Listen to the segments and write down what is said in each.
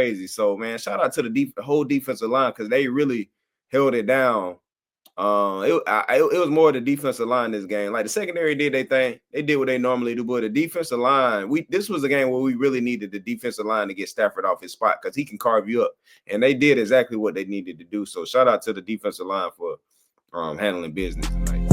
crazy. So, man, shout out to the whole defensive line because they really held it down. It was more the defensive line this game. Like the secondary did their thing. They did what they normally do, but the defensive line, this was a game where we really needed the defensive line to get Stafford off his spot because he can carve you up. And they did exactly what they needed to do. So shout out to the defensive line for handling business tonight.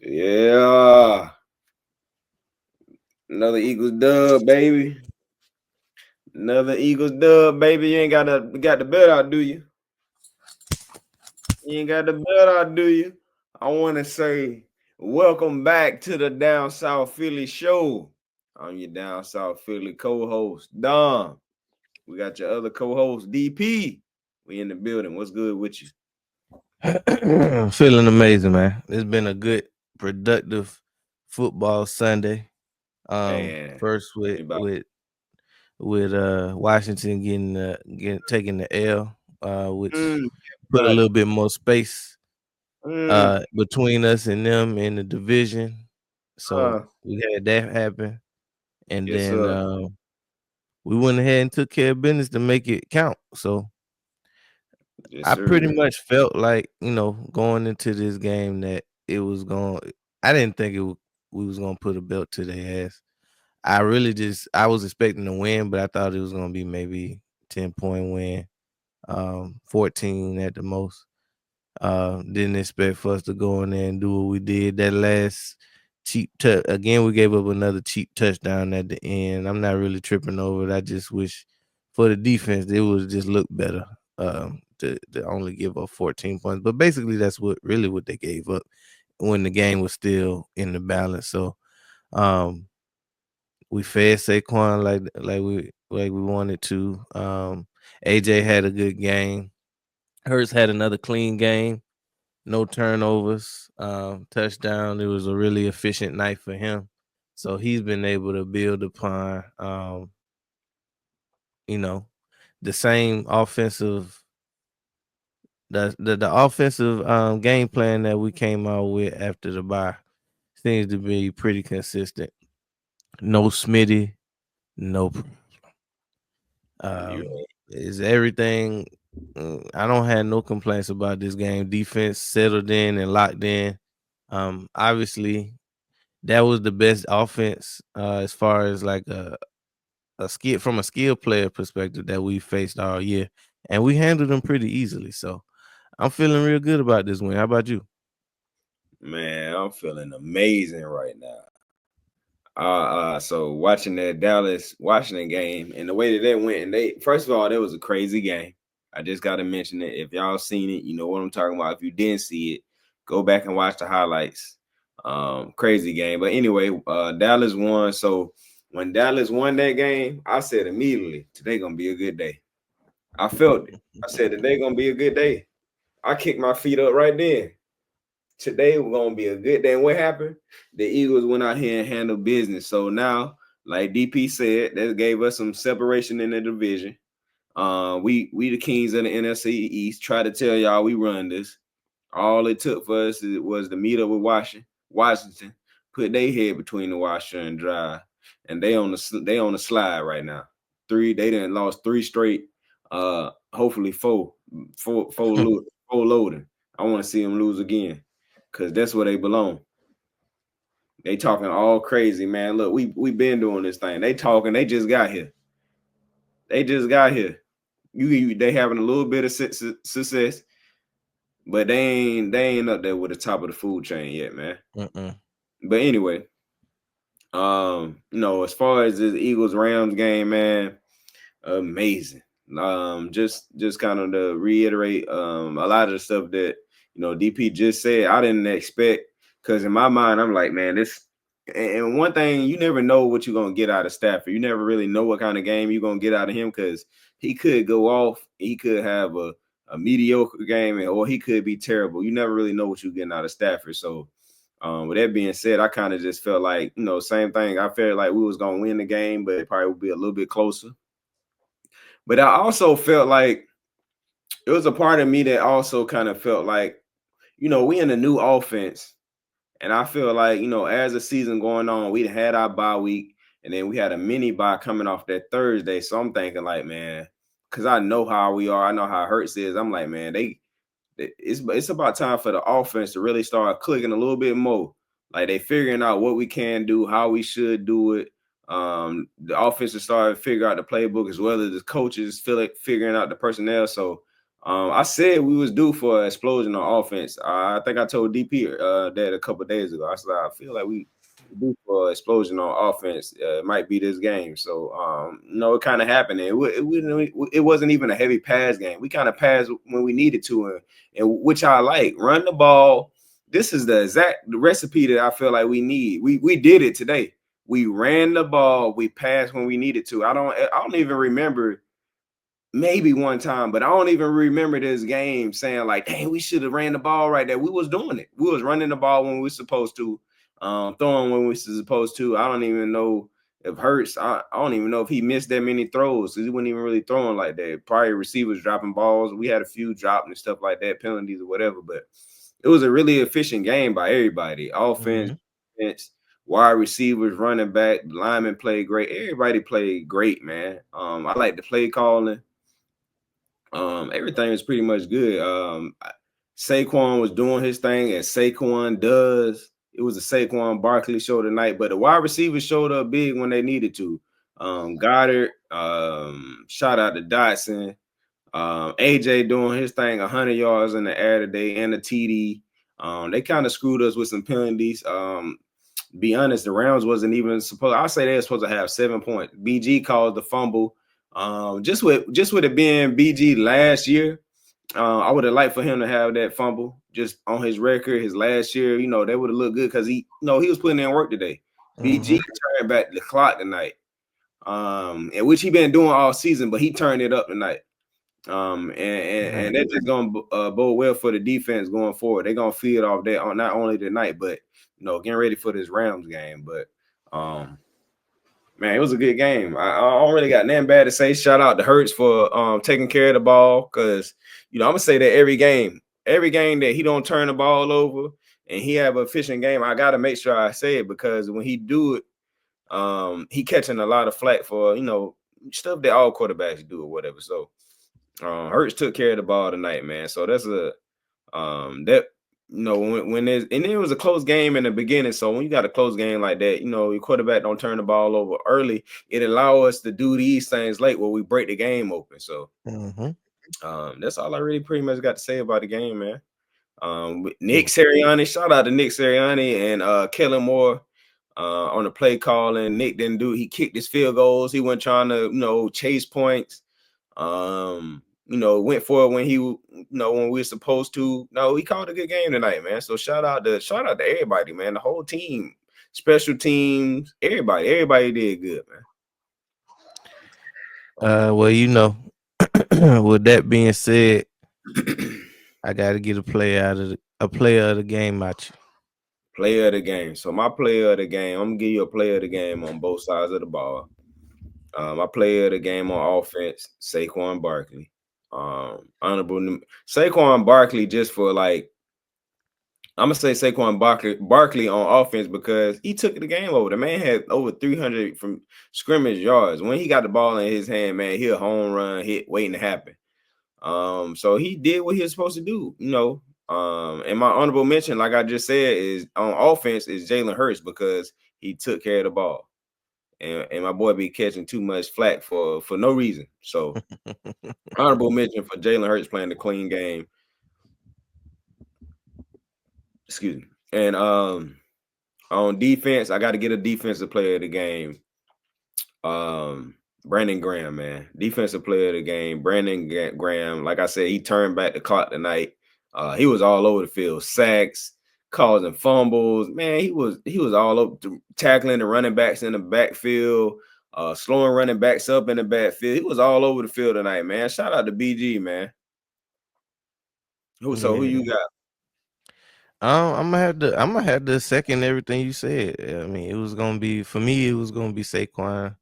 Yeah. Another Eagles dub, baby. Another Eagles dub, baby. You ain't got the belt out, do you? You ain't got the belt out, do you? I want to say welcome back to the Down South Philly show. I'm your Down South Philly co-host, Dom. We got your other co-host, DP. We in the building. What's good with you? Feeling amazing, man. It's been a good, productive football Sunday. First with Washington taking the L, which put a little bit more space between us and them in the division. So we had that happen, and then we went ahead and took care of business to make it count. So I pretty much felt like, going into this game that it was going. I didn't think we was gonna put a belt to their ass. I was expecting to win, but I thought it was gonna be maybe 10-point win, 14 at the most. Didn't expect for us to go in there and do what we did. That last cheap again, we gave up another cheap touchdown at the end. I'm not really tripping over it. I just wish for the defense it would just look better. To only give up 14 points, but basically that's what they gave up when the game was still in the balance. So, we fed Saquon like we wanted to. AJ had a good game. Hertz had another clean game, no turnovers, touchdown. It was a really efficient night for him. So he's been able to build upon, the same offensive. The offensive game plan that we came out with after the bye seems to be pretty consistent. No Smitty, no is everything. I don't have no complaints about this game. Defense settled in and locked in. Obviously, that was the best offense as far as like a skill player perspective that we faced all year, and we handled them pretty easily. So I'm feeling real good about this win. How about you? Man, I'm feeling amazing right now. So watching that Dallas-Washington game and the way that went, and first of all, that was a crazy game. I just got to mention it. If y'all seen it, you know what I'm talking about. If you didn't see it, go back and watch the highlights. Crazy game. But anyway, Dallas won. So when Dallas won that game, I said immediately, today gonna be a good day. I felt it. I said today gonna be a good day. I kicked my feet up right then. Today was gonna be a good day. And what happened? The Eagles went out here and handled business. So now, like DP said, that gave us some separation in the division. We the kings of the NFC East. Try to tell y'all we run this. All it took for us was to meet up with Washington, put their head between the washer and dry, and they on the slide right now. They didn't lost 3 straight. Hopefully four loading. I want to see them lose again, because that's where they belong. They talking all crazy, man. Look, we been doing this thing. They talking. They just got here. They having a little bit of success, but they ain't up there with the top of the food chain yet, man. But anyway, as far as this Eagles-Rams game, man, amazing. Just kind of to reiterate a lot of the stuff that DP just said. I didn't expect, because in my mind I'm like, man, this And one thing, you never know what you're gonna get out of Stafford. You never really know what kind of game you're gonna get out of him because he could go off, he could have a mediocre game, or he could be terrible. You never really know what you're getting out of Stafford. So, with that being said, I kind of just felt like, same thing. I felt like we was gonna win the game, but it probably would be a little bit closer. But I also felt like it was a part of me that also kind of felt like, we in a new offense. And I feel like, as the season going on, we had our bye week and then we had a mini bye coming off that Thursday. So I'm thinking like, man, because I know how we are. I know how Hertz is. I'm like, man, it's about time for the offense to really start clicking a little bit more. Like they figuring out what we can do, how we should do it. The offense is starting to figure out the playbook as well as the coaches figuring out the personnel. So I said we was due for an explosion on offense. I think I told DP that a couple of days ago. I said I feel like we due for an explosion on offense. It might be this game. So it kind of happened. It wasn't even a heavy pass game. We kind of passed when we needed to, and which I like. Run the ball. This is the exact recipe that I feel like we need. We did it today. We ran the ball. We passed when we needed to. I don't even remember. Maybe one time, but I don't even remember this game saying like, dang, we should have ran the ball right there. We was doing it. We was running the ball when we were supposed to, throwing when we were supposed to. I don't even know if Hertz, I don't even know if he missed that many throws because he wasn't even really throwing like that. Probably receivers dropping balls. We had a few dropped and stuff like that, penalties or whatever, but it was a really efficient game by everybody. Offense, defense, wide receivers, running back, linemen played great. Everybody played great, man. I like the play calling. Everything was pretty much good. Saquon was doing his thing as Saquon does. It was a Saquon Barkley show tonight, but the wide receivers showed up big when they needed to. Goddard, shout out to Dotson. AJ doing his thing, 100 yards in the air today and a TD. They kind of screwed us with some penalties. Be honest, the Rams wasn't even supposed. I say they were supposed to have 7 points. BG caused the fumble. Just with it being BG last year, I would have liked for him to have that fumble just on his record. His last year, they would have looked good because he was putting in work today. BG turned back the clock tonight, and which he been doing all season, but he turned it up tonight. And that's just gonna bode well for the defense going forward. They're gonna feed off that on not only tonight, but getting ready for this Rams game. But man, it was a good game. I don't really got nothing bad to say. Shout out to Hertz for taking care of the ball because I'm gonna say that every game that he don't turn the ball over and he have an efficient game, I gotta make sure I say it because when he do it, he catching a lot of flack for stuff that all quarterbacks do or whatever. So Hertz took care of the ball tonight, man. So that's a that when there's and it was a close game in the beginning. So when you got a close game like that, your quarterback don't turn the ball over early. It allow us to do these things late where we break the game open. So that's all I really pretty much got to say about the game, man. Nick Sirianni, shout out to Nick Sirianni and Kellen Moore on the play calling. Nick didn't do. He kicked his field goals. He wasn't trying to chase points. Went for it when when we were supposed to. No, he called a good game tonight, man. So shout out to everybody, man. The whole team, special teams, everybody did good, man. With that being said, I gotta get a player of the game out you. Player of the game. So my player of the game, I'm gonna give you a player of the game on both sides of the ball. My player of the game on offense, Saquon Barkley. Honorable Saquon Barkley just for like I'm gonna say Saquon Barkley on offense because he took the game over. The man had over 300 from scrimmage yards. When he got the ball in his hand, man, he a home run hit waiting to happen. So he did what he was supposed to do, and my honorable mention, like I just said, is on offense is Jalen Hurts because he took care of the ball. And my boy be catching too much flack for no reason. So honorable mention for Jalen Hurts playing the clean game. Excuse me. And on defense, I got to get a defensive player of the game. Brandon Graham, man. Defensive player of the game. Brandon Graham, like I said, he turned back the clock tonight. He was all over the field. Sacks, causing fumbles. Man, he was all up tackling the running backs in the backfield, slowing running backs up in the backfield. He was all over the field tonight, man. Shout out to BG, man. Who you got? I'm gonna have to second everything you said. I mean, it was gonna be for me. It was gonna be Saquon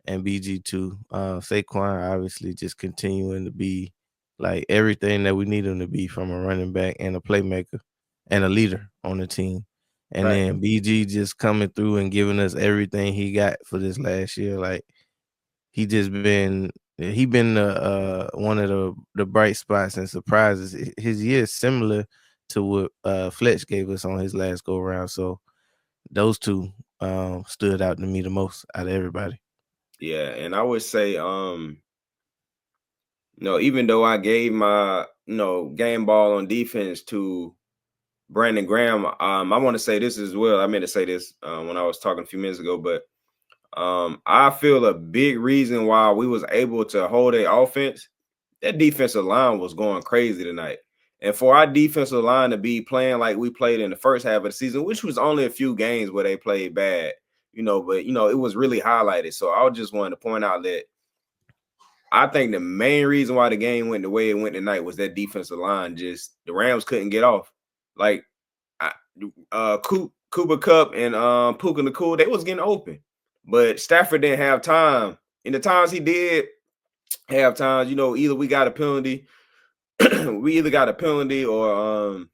and BG too. Saquon obviously just continuing to be like everything that we need him to be from a running back and a playmaker and a leader on the team. And Right. then BG just coming through and giving us everything he got for this last year. Like he been one of the bright spots and surprises. His year is similar to what Fletch gave us on his last go around. So those two stood out to me the most out of everybody. Yeah, and I would say, even though I gave my, game ball on defense to Brandon Graham, I want to say this as well. I meant to say this when I was talking a few minutes ago, but I feel a big reason why we was able to hold a offense, that defensive line was going crazy tonight. And for our defensive line to be playing like we played in the first half of the season, which was only a few games where they played bad, but it was really highlighted. So I just wanted to point out that I think the main reason why the game went the way it went tonight was that defensive line. Just the Rams couldn't get off. Like Cooper Kupp and Puka Nakul, they was getting open, but Stafford didn't have time. In the times he did have times, either we got a penalty, or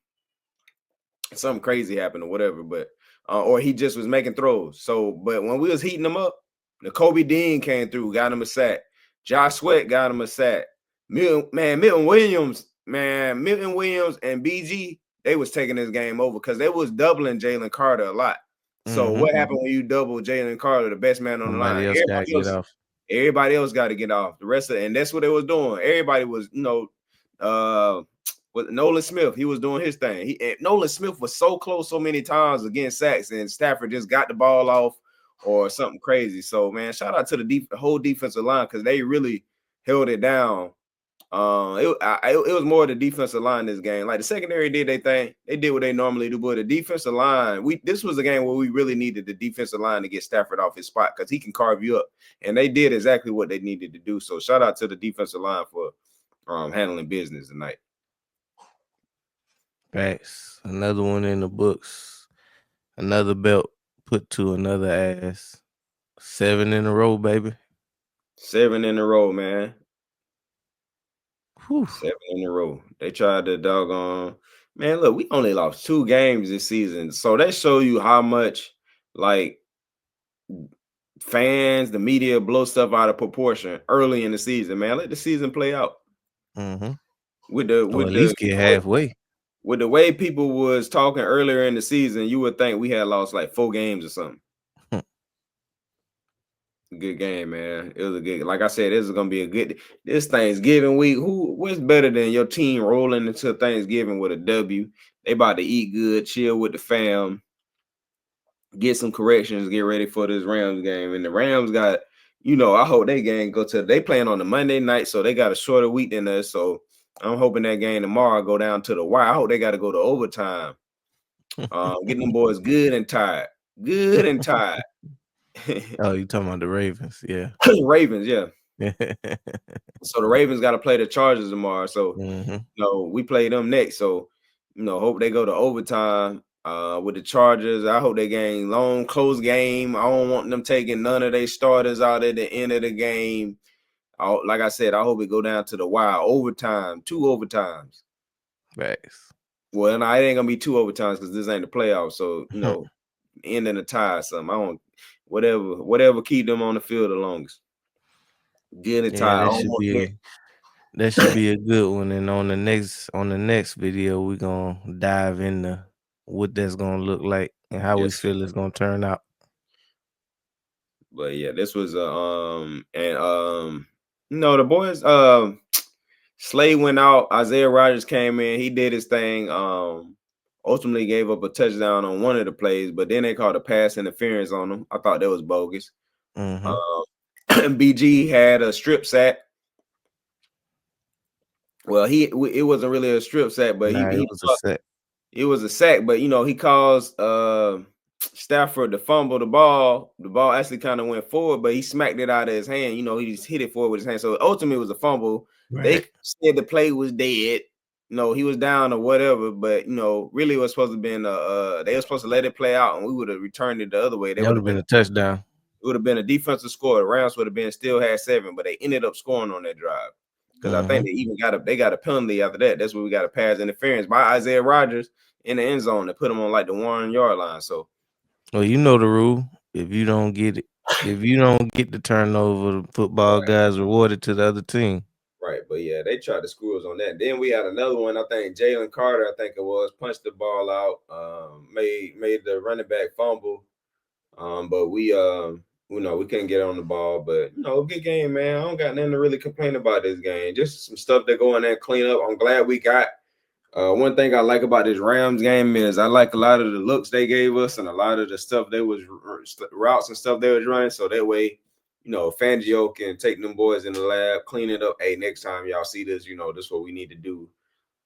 something crazy happened or whatever, but or he just was making throws. So, but when we was heating them up, the Kobe Dean came through, got him a sack. Josh Sweat got him a sack. Milton Williams and BG, they was taking this game over because they was doubling Jalen Carter a lot. So what happened when you double Jalen Carter, the best man on the line? Everybody else got to get off. The rest of and that's what they was doing. Everybody was, with Nolan Smith, he was doing his thing. Nolan Smith was so close so many times against sacks, and Stafford just got the ball off or something crazy. So, man, shout out to the whole defensive line because they really held it down. It was more the defensive line this game. Like the secondary did their thing. They did what they normally do, but the defensive line, this was a game where we really needed the defensive line to get Stafford off his spot because he can carve you up. And they did exactly what they needed to do. So shout out to the defensive line for handling business tonight. Facts. Another one in the books. Another belt put to another ass. 7 in a row, baby. 7 in a row, man. Whew. 7 in a row. They tried to doggone. Man, look, we only lost 2 games this season. So that show you how much, like, fans, the media blow stuff out of proportion early in the season, man. Let the season play out. With at least get halfway. With the way people was talking earlier in the season, you would think we had lost like 4 games or something. Good game, man. It was a good. Like I said, this is gonna be a good. This Thanksgiving week. What's better than your team rolling into Thanksgiving with a W? They about to eat good, chill with the fam, get some corrections, get ready for this Rams game. And the Rams got, I hope they game go to. They playing on the Monday night, so they got a shorter week than us. So I'm hoping that game tomorrow go down to the wire. I hope they got to go to overtime. Getting them boys good and tired. Good and tired. Oh, you talking about the Ravens? Yeah. Ravens, yeah. So the Ravens got to play the Chargers tomorrow. So, we play them next. So, hope they go to overtime with the Chargers. I hope they game long, close game. I don't want them taking none of their starters out at the end of the game. Like I said, I hope it go down to the wire. Overtime, 2 overtimes. Facts. Well, no, it ain't gonna be 2 overtimes because this ain't the playoffs. So, ending a tie or something. I don't. Whatever keep them on the field the longest. Get a tie. That should be a good one. And on the next video, we're gonna dive into what that's gonna look like and how we feel it's gonna turn out. But yeah, this was the boys. Slay went out. Isaiah Rodgers came in. He did his thing. Ultimately gave up a touchdown on one of the plays, but then they called a pass interference on him. I thought that was bogus. BG had a strip sack. Well, it wasn't really a strip sack, but it was a sack. It was a sack, but he caused Stafford to fumble the ball. The ball actually kind of went forward, but he smacked it out of his hand. He just hit it forward with his hand. So ultimately it was a fumble. Right. They said the play was dead. He was down or whatever, but really it was supposed to been they were supposed to let it play out, and we would have returned it the other way. That would have been a touchdown. It would have been a defensive score. The Rams would have been still had 7, but they ended up scoring on that drive. Because I think they even got a penalty after that. That's where we got a pass interference by Isaiah Rodgers in the end zone to put him on like the 1-yard line. So, well, you know the rule. If you don't get it, if you don't get the turnover, the football guys rewarded to the other team. Right, but yeah, they tried to screw us on that. Then we had another one. I think Jalen Carter, punched the ball out, made the running back fumble. But we we couldn't get on the ball. But good game, man. I don't got nothing to really complain about this game. Just some stuff that go in there and clean up. I'm glad we got. One thing I like about this Rams game is I like a lot of the looks they gave us and a lot of the stuff they was routes and stuff they was running. So that way, Fangio can take them boys in the lab, clean it up. Hey, next time y'all see this, this is what we need to do.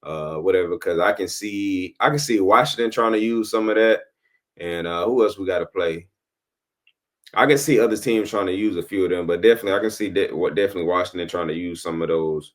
Whatever, because I can see Washington trying to use some of that. And who else we got to play? I can see other teams trying to use a few of them, but definitely I can see definitely Washington trying to use some of those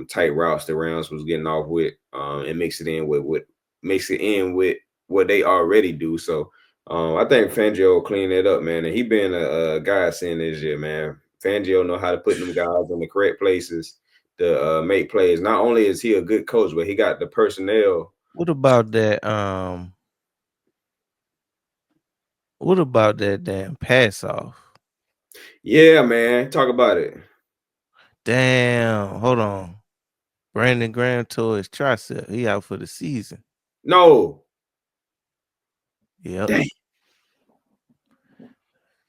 tight routes the Rams was getting off with, and mix it in with what they already do. So I think Fangio will clean it up, man. And he been a godsend this year, man. Fangio know how to put them guys in the correct places to make plays. Not only is he a good coach, but he got the personnel. What about that? What about that damn pass off? Yeah, man. Talk about it. Damn. Hold on. Brandon Graham tore his tricep. He out for the season. No. Yep.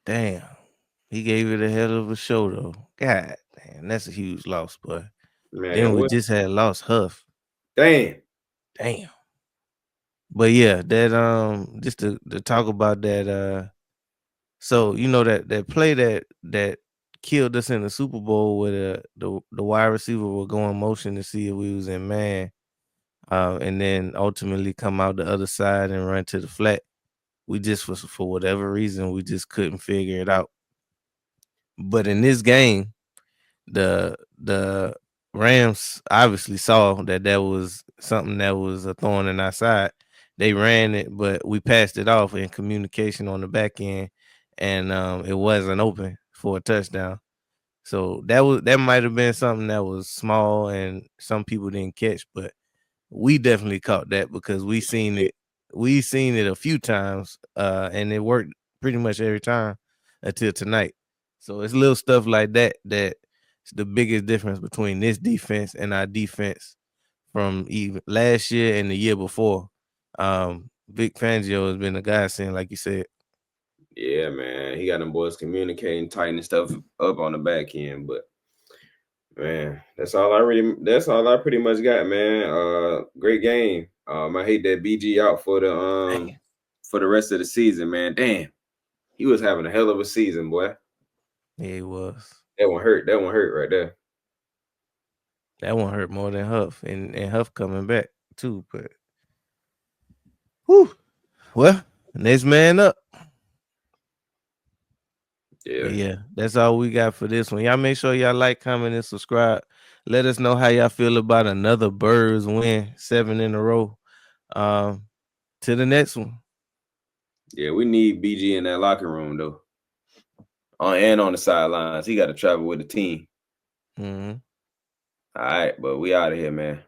Damn. He gave it a hell of a show, though. God damn, that's a huge loss, boy. Man, then we just had lost Huff. Damn. But yeah, that just to talk about that, so that play that killed us in the Super Bowl where the wide receiver will go in motion to see if we was in man, and then ultimately come out the other side and run to the flat. We just for whatever reason we just couldn't figure it out. But in this game, the Rams obviously saw that was something that was a thorn in our side. They ran it, but we passed it off in communication on the back end, and it wasn't open for a touchdown. So that might have been something that was small and some people didn't catch, but we definitely caught that because we seen it a few times, and it worked pretty much every time until tonight. So it's little stuff like that's the biggest difference between this defense and our defense from even last year and the year before. Vic Fangio has been a godsend, like you said. Yeah, man. He got them boys communicating, tightening stuff up on the back end. But man, that's all I pretty much got, man. Great game. I hate that BG out for the rest of the season, man. Damn. He was having a hell of a season, boy. Yeah, he was. That one hurt right there. That one hurt more than Huff, and Huff coming back too. But whew. Well, next man up. Yeah. But yeah, that's all we got for this one. Y'all make sure y'all like, comment, and subscribe. Let us know how y'all feel about another Birds win, 7 in a row. To the next one. Yeah, we need BG in that locker room though. And on the sidelines, he got to travel with the team. Mm-hmm. All right, but we out of here, man.